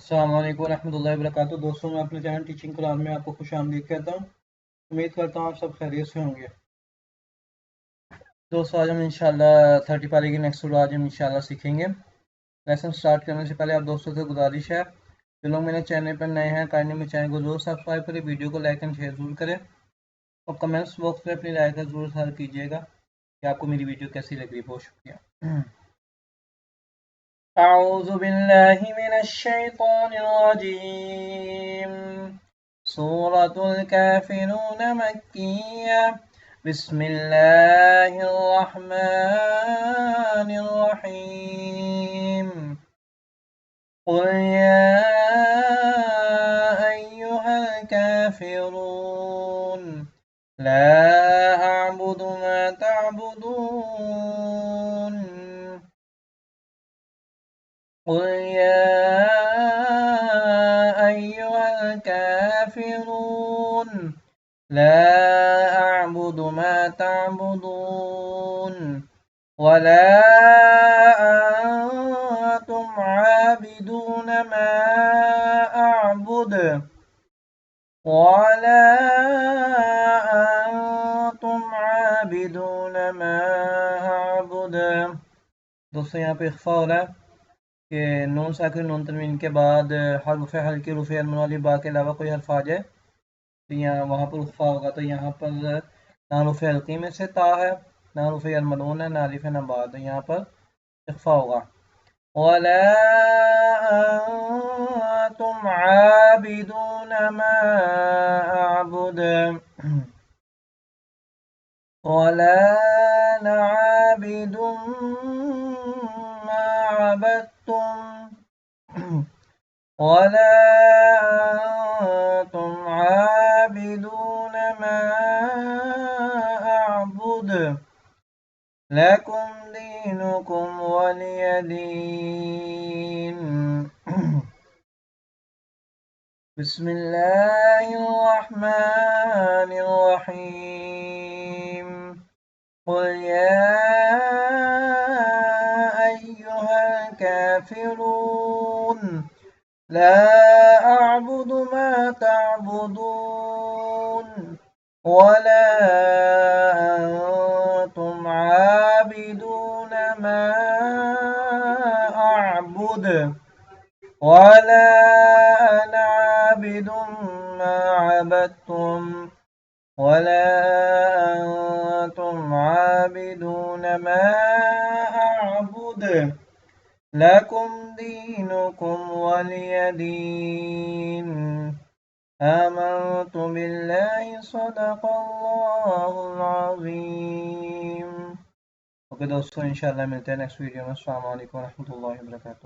अस्सलाम वालेकुम रहमतुल्लाहि व बरकातुहू। दोस्तों, मैं अपने चैनल टीचिंग कुरान में आपको खुश आमदीद कहता हूँ। उम्मीद करता हूँ आप सब खैरियत से होंगे। दोस्तों, आज हम इंशाल्लाह 30 पारी की नेक्स्ट सूरा आज हम इंशाल्लाह सीखेंगे। लेसन स्टार्ट करने से पहले आप दोस्तों से गुजारिश है, जो लोग मेरे चैनल पर नए हैं काइंडली मेरे चैनल को जरूर सब्सक्राइब करें, वीडियो को लाइक एंड शेयर जरूर करें और कमेंट्स बॉक्स में अपनी राय का जरूर इज़हार कीजिएगा कि आपको मेरी वीडियो कैसी लग रही है। बहुत शुक्रिया। أعوذ بالله من الشيطان الرجيم سورة الكافرون مكية بسم الله الرحمن الرحيم قل يا أيها الكافرون لا أعبد ما تعبدون قل يا أيها الكافرون لا أعبد ما تعبدون ولا أنتم عابدون ما أعبد ولا أنتم عابدون ما أعبد। दोस्तों, यहाँ पे इख्फा हो रहा है कि नून साकिन नून तनवीन के बाद हर्फ हल्की रुफ़े अनमन वाली बा के अलावा कोई हर्फ आ जाए तो यहाँ वहाँ पर इख्फा होगा। तो यहाँ पर ना रुफ़े हल्की में से ता है, ना रुफ़े अनमनून है, ना अलिफ है, ना बा, तो यहाँ पर इख्फा होगा। वला अंतुम आबिदून मा अअबुद वला अना आबिदुम मा अबदतुम वला अंतुम आबिदून मा अअबुद लकुम दीनुकुम वलिय दीन। बिस्मिल्लाहिर्रहमानिर्रहीम قل يا أيها الكافرون لا أعبد ما تعبدون ولا أنتم عابدون ما أعبد ولا أنا عابد ما عبدتم ولا أنتم عابدون ما أعبد لكم دينكم ولي دين। آمنت بالله صدق الله العظيम। ओके दोस्तों, इंशाल्लाह मिलते हैं नेक्स्ट वीडियो में। अस्सलाम वालेकुम रहमतुल्लाहि व बरकातुहू।